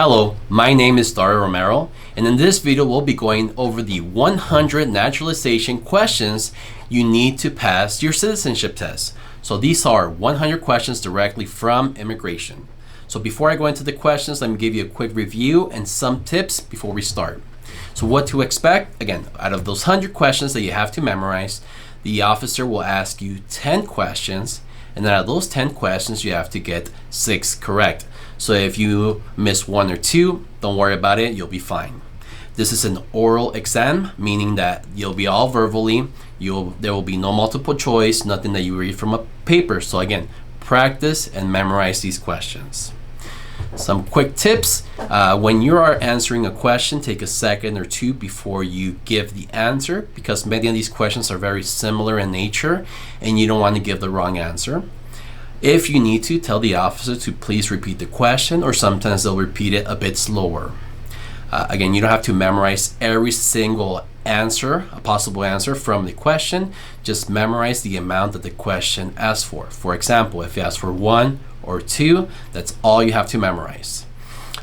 Hello, my name is Dario Romero, and in this video we'll be going over the 100 naturalization questions you need to pass your citizenship test. So these are 100 questions directly from immigration. So before I go into the questions, let me give you a quick review and some tips before we start. So what to expect? Again, out of those 100 questions that you have to memorize, the officer will ask you 10 questions, and then out of those 10 questions you have to get 6 correct. So if you miss 1 or 2, don't worry about it, you'll be fine. This is an oral exam, meaning that you'll be all verbally, there will be no multiple choice, nothing that you read from a paper. So again, practice and memorize these questions. Some quick tips: when you are answering a question, take a second or two before you give the answer, because many of these questions are very similar in nature and you don't want to give the wrong answer. If you need to, tell the officer to please repeat the question, or sometimes they'll repeat it a bit slower. Again, you don't have to memorize every single answer, a possible answer from the question. Just memorize the amount that the question asks for. For example, if it asks for 1 or 2, that's all you have to memorize.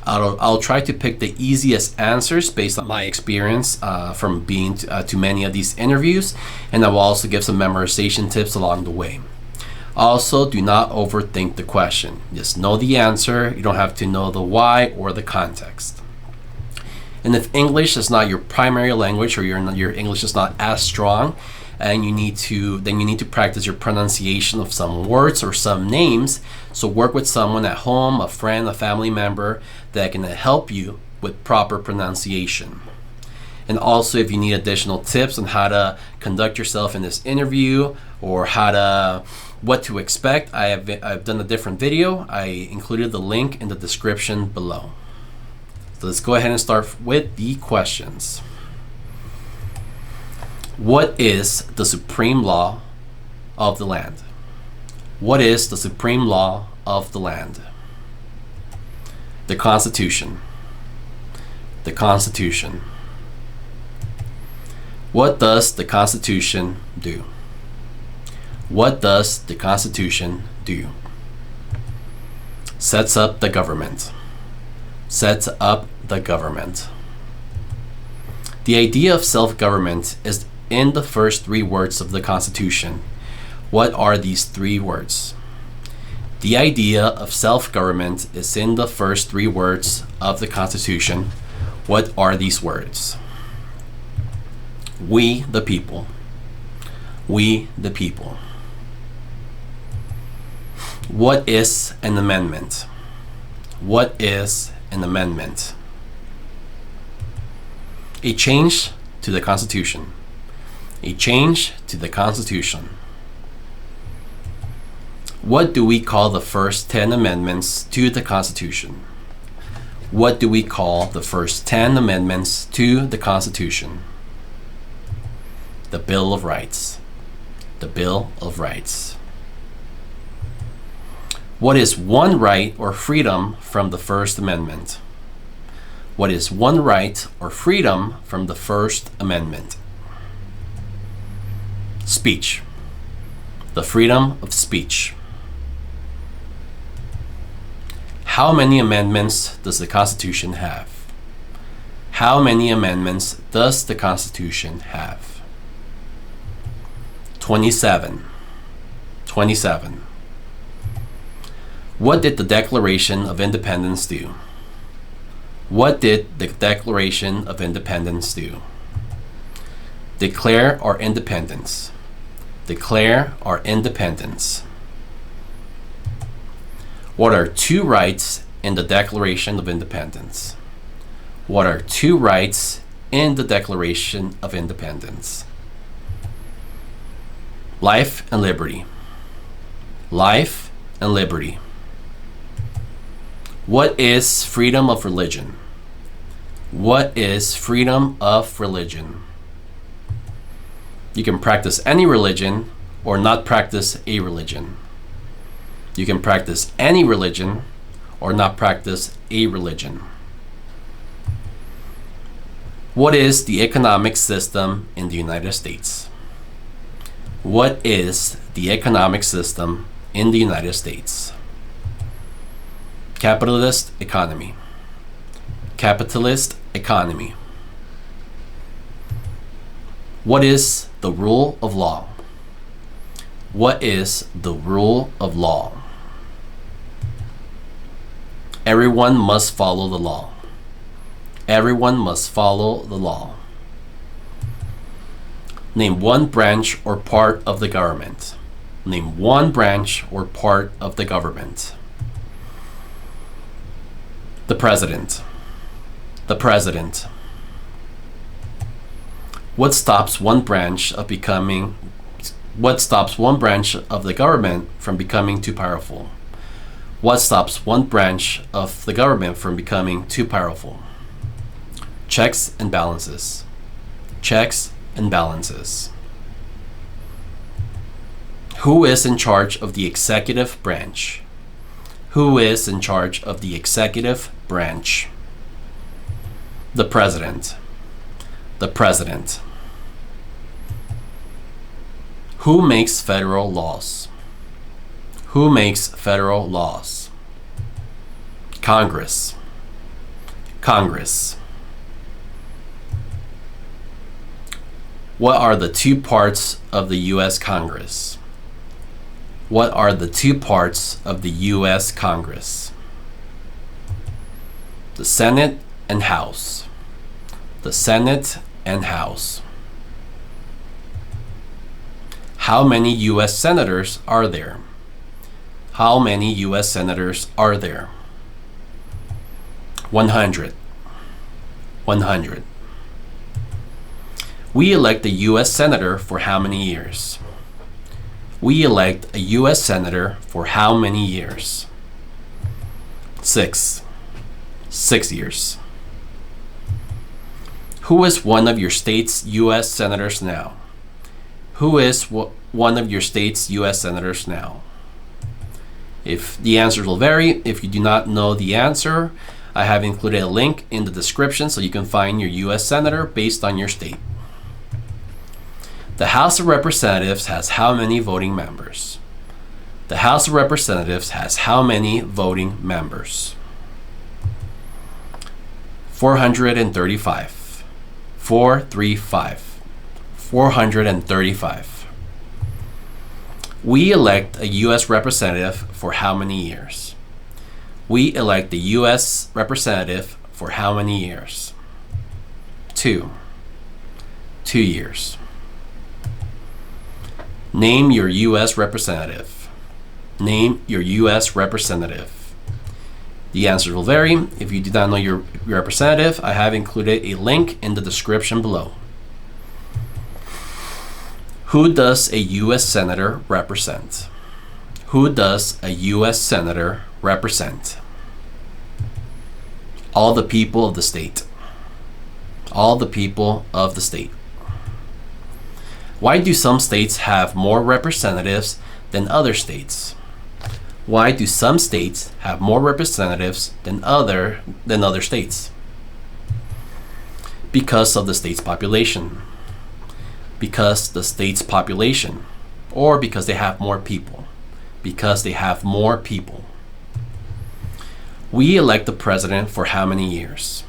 I'll try to pick the easiest answers based on my experience from being to many of these interviews, and I will also give some memorization tips along the way. Also, do not overthink the question. Just know the answer. You don't have to know the why or the context. And if English is not your primary language, or your English is not as strong, and you need to practice your pronunciation of some words or some names. So work with someone at home, a friend, a family member that can help you with proper pronunciation. And also, if you need additional tips on how to conduct yourself in this interview, or what to expect, I've done a different video. I included the link in the description below. So let's go ahead and start with the questions. What is the supreme law of the land? What is the supreme law of the land? The Constitution. The Constitution. What does the Constitution do? What does the Constitution do? Sets up the government. Sets up the government. The idea of self-government is in the first 3 words of the Constitution. What are these 3 words? The idea of self-government is in the first 3 words of the Constitution. What are these words? We the people. We the people. What is an amendment? What is an amendment? A change to the Constitution. A change to the Constitution. What do we call the first 10 amendments to the Constitution? What do we call the first 10 amendments to the Constitution? The Bill of Rights. The Bill of Rights. What is one right or freedom from the First Amendment? What is one right or freedom from the First Amendment? Speech. The freedom of speech. How many amendments does the Constitution have? How many amendments does the Constitution have? 27. 27. What did the Declaration of Independence do? What did the Declaration of Independence do? Declare our independence. Declare our independence. What are 2 rights in the Declaration of Independence? What are 2 rights in the Declaration of Independence? Life and liberty. Life and liberty. What is freedom of religion? What is freedom of religion? You can practice any religion or not practice a religion. You can practice any religion or not practice a religion. What is the economic system in the United States? What is the economic system in the United States? Capitalist economy. capitalist economy. What is the rule of law? What is the rule of law? Everyone must follow the law. Everyone must follow the law. Name one branch or part of the government. Name one branch or part of the government. The president. The president. What stops one branch of the government from becoming too powerful? What stops one branch of the government from becoming too powerful? Checks and balances. Checks and balances. Who is in charge of the executive branch? Who is in charge of the executive branch? The president. The president. Who makes federal laws? Who makes federal laws? Congress. Congress. What are the two parts of the U.S. Congress? What are the two parts of the U.S. Congress? The Senate and House. The Senate and House. How many U.S. senators are there? How many U.S. senators are there? 100. 100. We elect a U.S. senator for how many years? We elect a U.S. senator for how many years? 6. 6 years. Who is one of your state's U.S. senators now? Who is one of your state's U.S. senators now? If the answers will vary, if you do not know the answer, I have included a link in the description so you can find your U.S. senator based on your state. The House of Representatives has how many voting members? The House of Representatives has how many voting members? 435. 435. 435. We elect a U.S. representative for how many years? We elect a U.S. representative for how many years? 2. 2 years. Name your U.S. representative. Name your U.S. representative. The answers will vary. If you do not know your representative, I have included a link in the description below. Who does a U.S. senator represent? Who does a U.S. senator represent? All the people of the state. All the people of the state. Why do some states have more representatives than other states? Why do some states have more representatives than other states? Because of the state's population. Because the state's population. Or because they have more people. Because they have more people. We elect the president for how many years?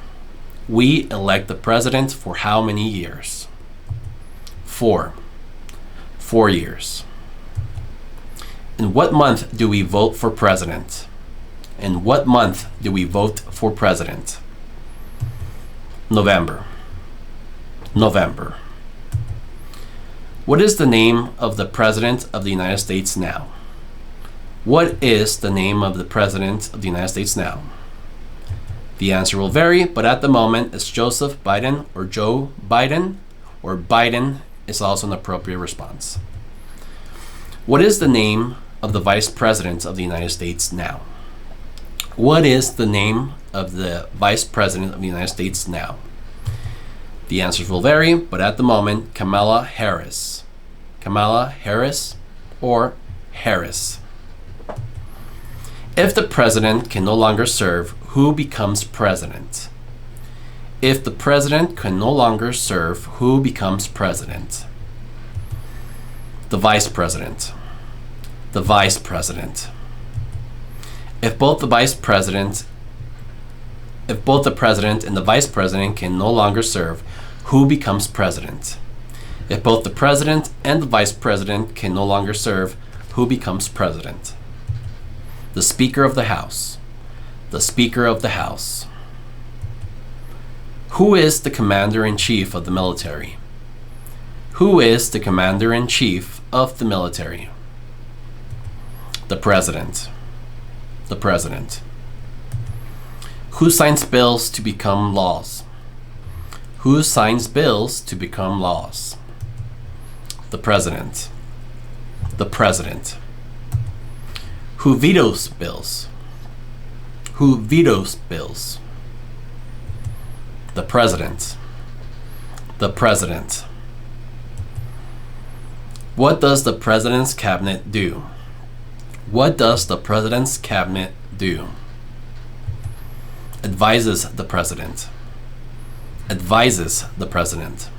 We elect the president for how many years? 4. 4 years. In what month do we vote for president? In what month do we vote for president? November. November. What is the name of the President of the United States now? What is the name of the President of the United States now? The answer will vary, but at the moment it's Joseph Biden or Joe Biden, or Biden is also an appropriate response. What is the name of the Vice President of the United States now? What is the name of the Vice President of the United States now? The answers will vary, but at the moment, Kamala Harris. Kamala Harris or Harris. If the president can no longer serve, who becomes president? If the president can no longer serve, who becomes president? The vice president. The vice president. If both the vice president If both the president and the vice president can no longer serve, who becomes president? If both the president and the vice president can no longer serve, who becomes president? The Speaker of the House. The Speaker of the House. Who is the Commander-in-Chief of the military? Who is the Commander-in-Chief of the military? The President. The President. Who signs bills to become laws? Who signs bills to become laws? The President. The President. Who vetoes bills? Who vetoes bills? The President. The President. What does the President's Cabinet do? What does the President's Cabinet do? Advises the President. Advises the President.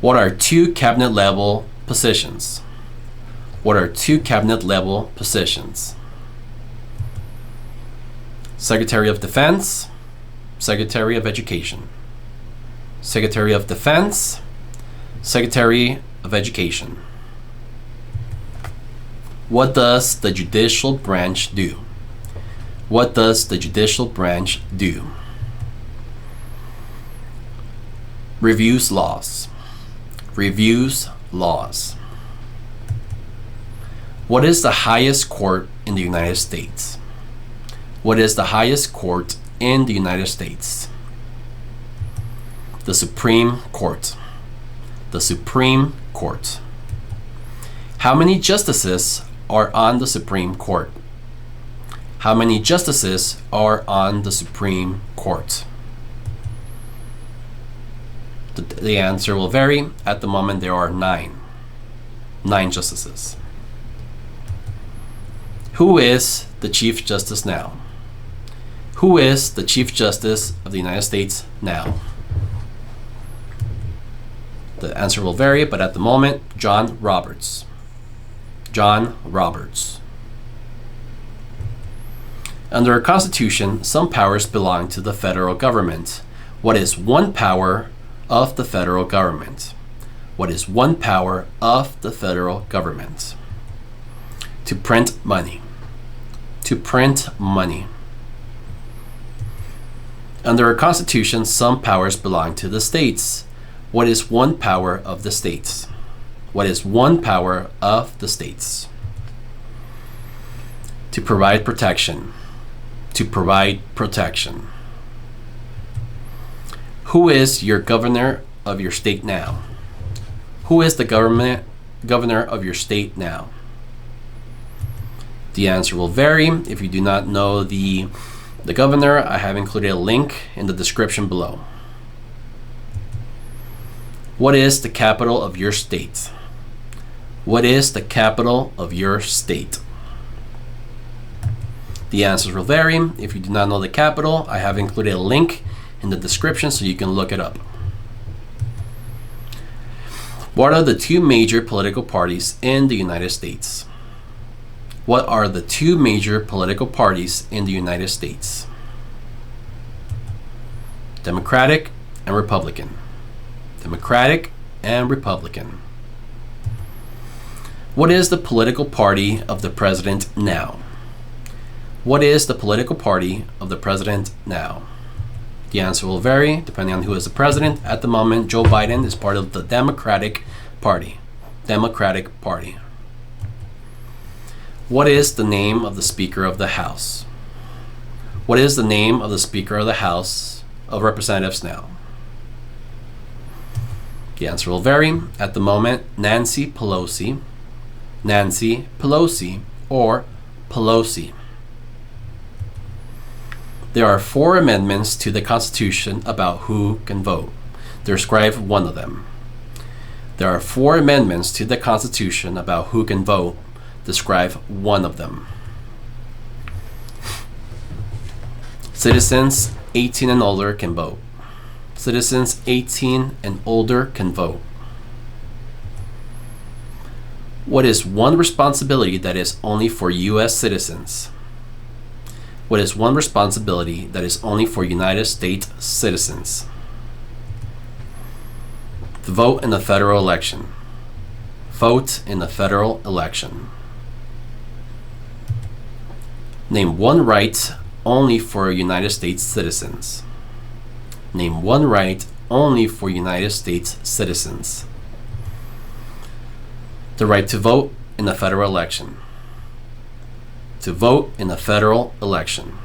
What are two cabinet level positions? What are two cabinet level positions? Secretary of Defense, Secretary of Education. Secretary of Defense, Secretary of Education. What does the judicial branch do? What does the judicial branch do? Reviews laws. Reviews laws. What is the highest court in the United States? What is the highest court in the United States? The Supreme Court. The Supreme Court. How many justices are on the Supreme Court? How many justices are on the Supreme Court? The answer will vary. At the moment, there are 9. 9 justices. Who is the Chief Justice now? Who is the Chief Justice of the United States now? The answer will vary, but at the moment, John Roberts. John Roberts. Under our Constitution, some powers belong to the federal government. What is one power of the federal government? What is one power of the federal government? To print money. To print money. Under our Constitution, some powers belong to the states. What is one power of the states? What is one power of the states? To provide protection. To provide protection. Who is your governor of your state now? Who is the governor of your state now? The answer will vary. If you do not know the governor, I have included a link in the description below. What is the capital of your state? What is the capital of your state? The answers will vary. If you do not know the capital, I have included a link in the description so you can look it up. What are the two major political parties in the United States? What are the two major political parties in the United States? Democratic and Republican. Democratic and Republican. What is the political party of the president now? What is the political party of the president now? The answer will vary depending on who is the president. At the moment, Joe Biden is part of the Democratic Party. Democratic Party. What is the name of the Speaker of the House? What is the name of the Speaker of the House of Representatives now? The answer will vary. At the moment, Nancy Pelosi, Nancy Pelosi, or Pelosi. There are 4 amendments to the Constitution about who can vote. Describe one of them. There are 4 amendments to the Constitution about who can vote. Describe one of them. Citizens 18 and older can vote. Citizens 18 and older can vote. What is one responsibility that is only for U.S. citizens? What is one responsibility that is only for United States citizens? To vote in the federal election. Vote in the federal election. Name one right only for United States citizens. Name one right only for United States citizens. The right to vote in the federal election. To vote in the federal election.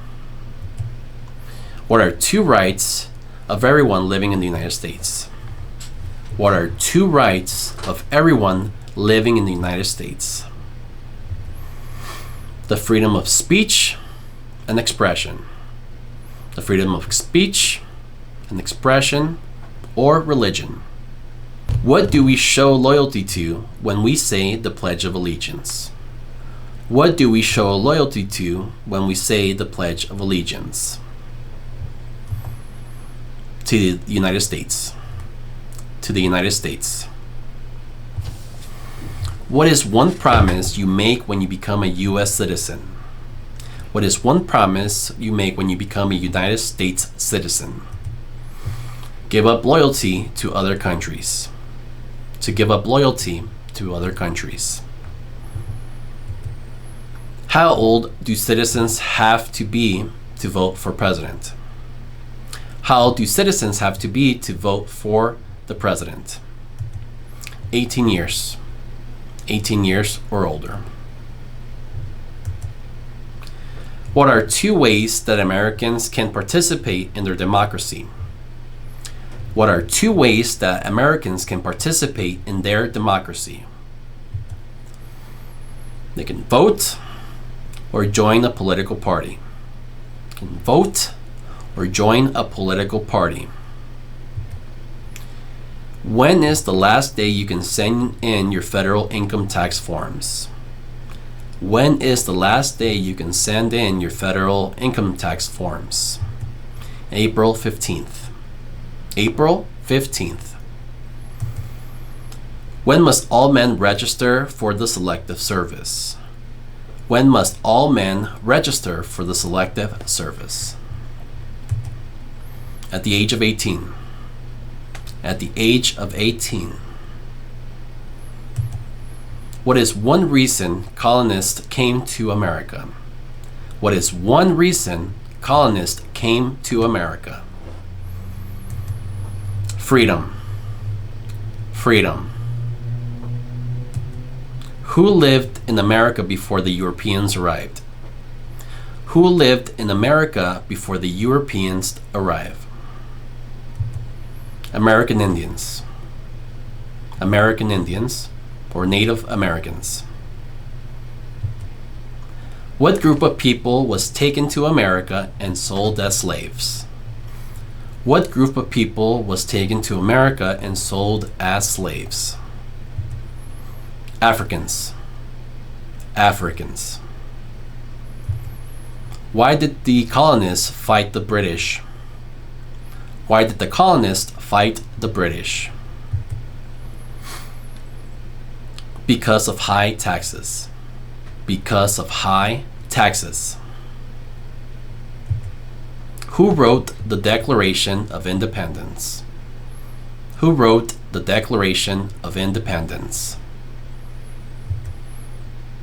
What are two rights of everyone living in the United States? What are two rights of everyone living in the United States? The freedom of speech and expression. The freedom of speech and expression or religion. What do we show loyalty to when we say the Pledge of Allegiance? What do we show loyalty to when we say the Pledge of Allegiance? To the United States. To the United States. What is one promise you make when you become a U.S. citizen? What is one promise you make when you become a United States citizen? Give up loyalty to other countries. To give up loyalty to other countries. How old do citizens have to be to vote for president? How old do citizens have to be to vote for the president? 18 years. 18 years or older. What are two ways that Americans can participate in their democracy? What are two ways that Americans can participate in their democracy? They can vote or join a political party. They can vote or join a political party. When is the last day you can send in your federal income tax forms? When is the last day you can send in your federal income tax forms? April 15th. April 15th. When must all men register for the Selective Service? When must all men register for the Selective Service? At the age of 18. At the age of 18. What is one reason colonists came to America? What is one reason colonists came to America? Freedom. Freedom. Who lived in America before the Europeans arrived? Who lived in America before the Europeans arrived? American Indians. American Indians or Native Americans. What group of people was taken to America and sold as slaves? What group of people was taken to America and sold as slaves? Africans. Africans. Why did the colonists fight the British? Why did the colonists fight the British? Because of high taxes. Because of high taxes. Who wrote the Declaration of Independence? Who wrote the Declaration of Independence?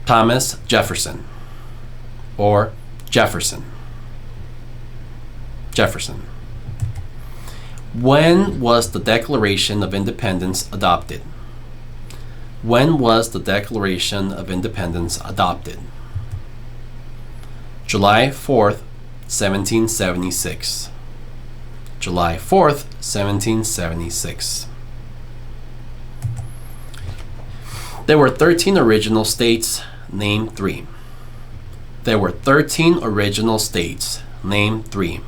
Thomas Jefferson or Jefferson. Jefferson. When was the Declaration of Independence adopted? When was the Declaration of Independence adopted? July 4th, 1776. July 4th, 1776. There were 13 original states. Name 3. There were 13 original states. Name 3.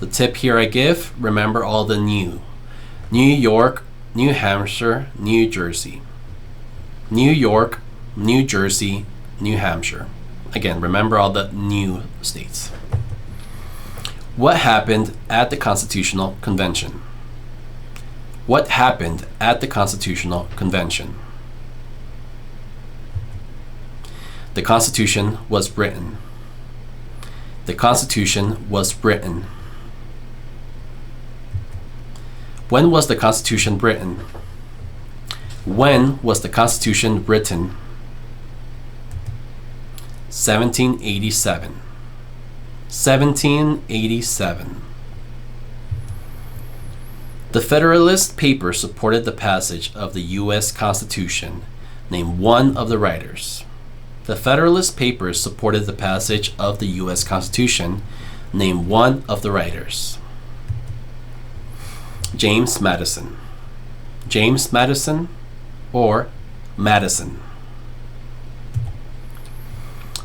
The tip here I give, remember all the new. New York, New Hampshire, New Jersey. New York, New Jersey, New Hampshire. Again, remember all the new states. What happened at the Constitutional Convention? What happened at the Constitutional Convention? The Constitution was written. the Constitution was written? When was the Constitution written? When was the Constitution written? 1787. 1787. The Federalist Papers supported the passage of the U.S. Constitution. Name one of the writers. The Federalist Papers supported the passage of the U.S. Constitution. Name one of the writers. James Madison. James Madison or Madison.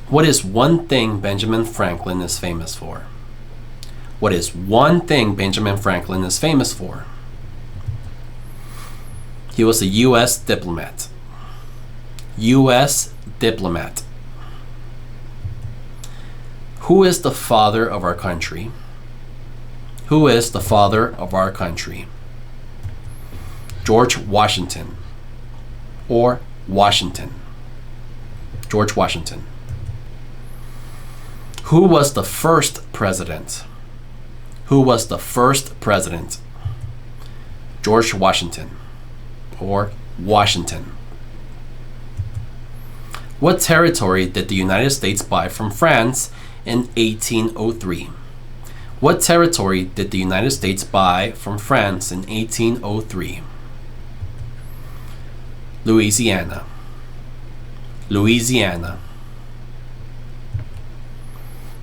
What is one thing Benjamin Franklin is famous for? What is one thing Benjamin Franklin is famous for? He was a U.S. diplomat. U.S. diplomat. Who is the father of our country? Who is the father of our country? George Washington or Washington. George Washington. Who was the first president? Who was the first president? George Washington or Washington. What territory did the United States buy from France in 1803? What territory did the United States buy from France in 1803? Louisiana. Louisiana.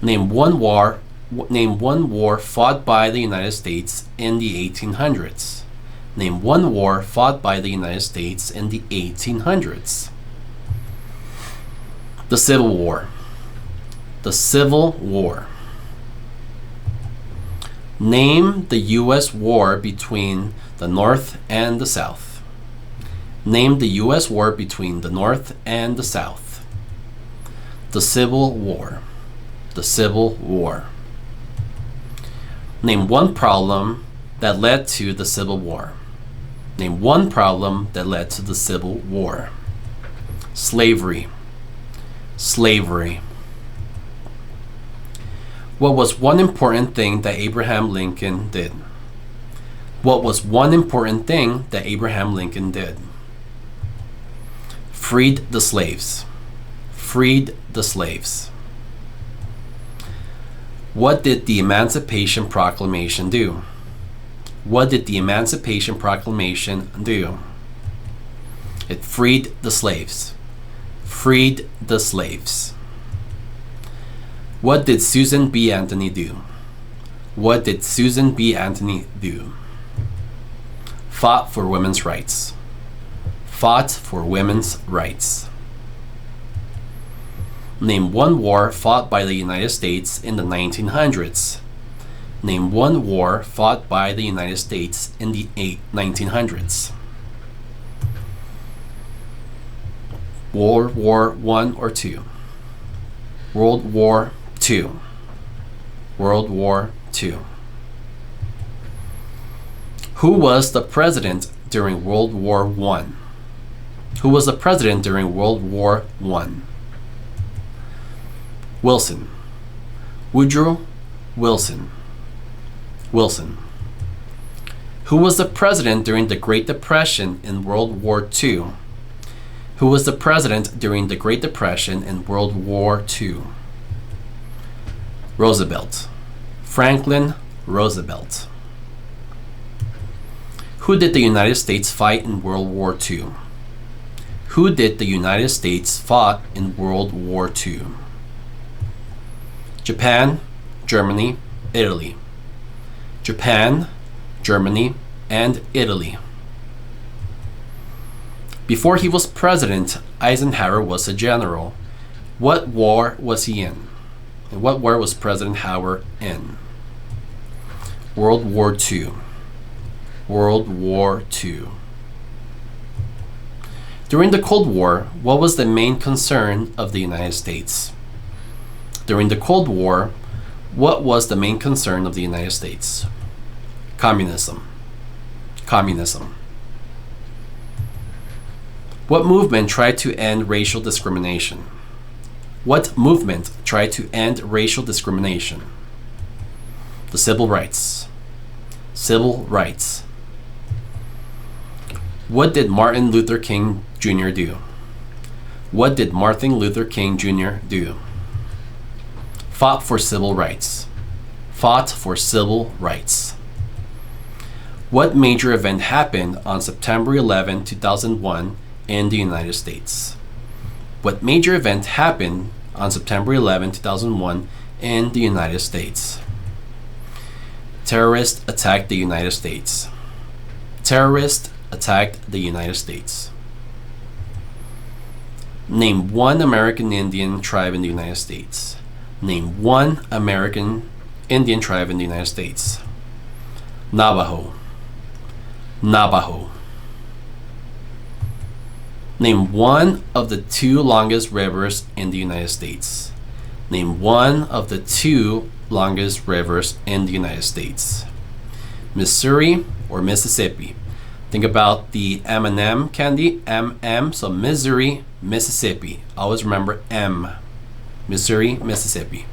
Name one war fought by the United States in the 1800s. Name one war fought by the United States in the 1800s. The Civil War. The Civil War. Name the U.S. war between the North and the South. Name the U.S. war between the North and the South. The Civil War. The Civil War. Name one problem that led to the Civil War. Name one problem that led to the Civil War. Slavery. Slavery. What was one important thing that Abraham Lincoln did? What was one important thing that Abraham Lincoln did? Freed the slaves. Freed the slaves. What did the Emancipation Proclamation do? What did the Emancipation Proclamation do? It freed the slaves. Freed the slaves. What did Susan B. Anthony do? What did Susan B. Anthony do? Fought for women's rights. Fought for women's rights. Name one war fought by the United States in the 1900s. Name one war fought by the United States in the 1900s. World War I or II? World War II. World War II. Who was the president during World War I? Who was the president during World War I? Wilson. Woodrow Wilson. Wilson. Who was the president during the Great Depression in World War II? Who was the president during the Great Depression in World War II? Roosevelt. Franklin Roosevelt. Who did the United States fight in World War II? Who did the United States fight in World War II? Japan, Germany, Italy. Japan, Germany, and Italy. Before he was president, Eisenhower was a general. What war was he in? And what war was President Howard in? World War II. World War II. During the Cold War, what was the main concern of the United States? During the Cold War, what was the main concern of the United States? Communism. Communism. What movement tried to end racial discrimination? What movement tried to end racial discrimination? The civil rights. Civil rights. What did Martin Luther King Jr. do? What did Martin Luther King Jr. do? Fought for civil rights. Fought for civil rights. What major event happened on September 11, 2001 in the United States? What major event happened on September 11, 2001 in the United States? Terrorists attacked the United States. Terrorists attacked the United States. Name one American Indian tribe in the United States. Name one American Indian tribe in the United States. Navajo. Navajo. Name one of the two longest rivers in the United States. Name one of the two longest rivers in the United States. Missouri or Mississippi. Think about the M&M candy, M, so Missouri, Mississippi. Always remember M. Missouri, Mississippi.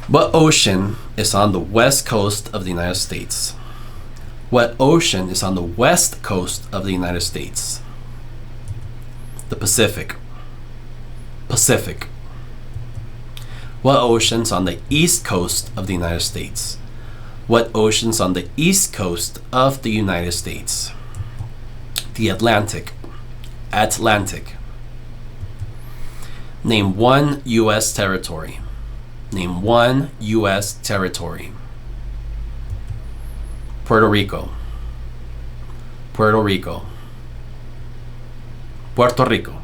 What ocean is on the west coast of the United States? What ocean is on the west coast of the United States? The Pacific. Pacific. What ocean's on the east coast of the United States? What ocean's on the east coast of the United States? The Atlantic. Atlantic. Name one U.S. territory. Name one U.S. territory. Puerto Rico. Puerto Rico. Puerto Rico.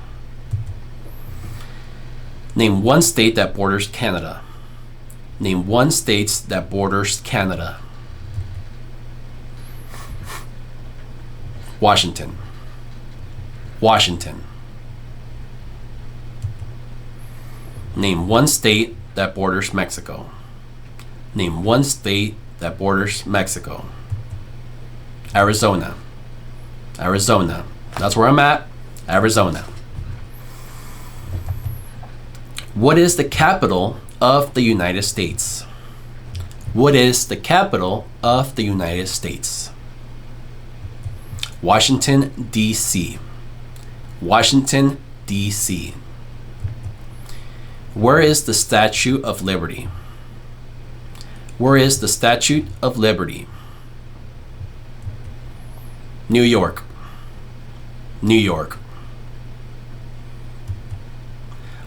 Name one state that borders Canada. Name one state that borders Canada. Washington. Washington. Name one state that borders Mexico. Name one state that borders Mexico. Arizona. Arizona. That's where I'm at. Arizona. What is the capital of the United States? What is the capital of the United States? Washington, D.C. Washington, D.C. Where is the Statue of Liberty? Where is the Statue of Liberty? New York. New York.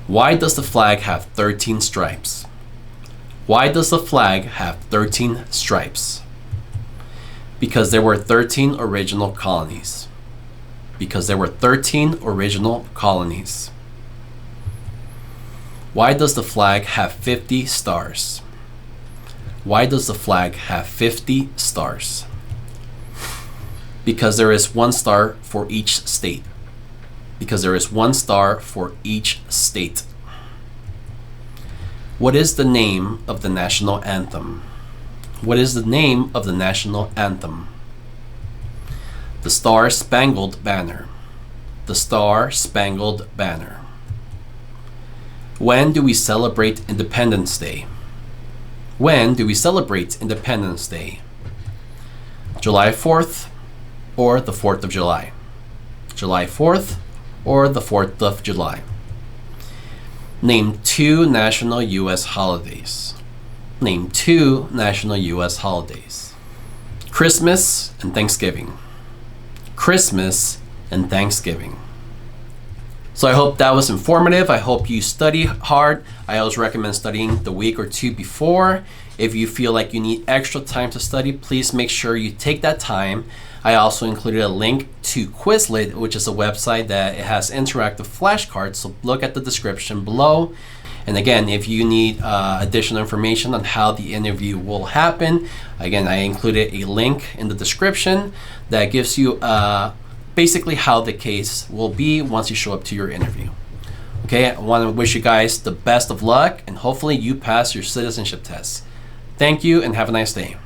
Why does the flag have 13 stripes? Why does the flag have 13 stripes? Because there were 13 original colonies. Because there were 13 original colonies. Why does the flag have 50 stars? Why does the flag have 50 stars? Because there is one star for each state. Because there is one star for each state. What is the name of the national anthem? What is the name of the national anthem? The Star-Spangled Banner. The Star-Spangled Banner. When do we celebrate Independence Day? When do we celebrate Independence Day? July 4th or the 4th of July? July 4th or the 4th of July? Name two national U.S. holidays. Name two national U.S. holidays. Christmas and Thanksgiving. Christmas and Thanksgiving. So I hope that was informative. I hope you study hard. I always recommend studying the week or two before. If you feel like you need extra time to study, please make sure you take that time. I also included a link to Quizlet, which is a website that it has interactive flashcards. So look at the description below. And again, if you need additional information on how the interview will happen, again, I included a link in the description that gives you basically how the case will be once you show up to your interview. Okay, I want to wish you guys the best of luck and hopefully you pass your citizenship test. Thank you and have a nice day.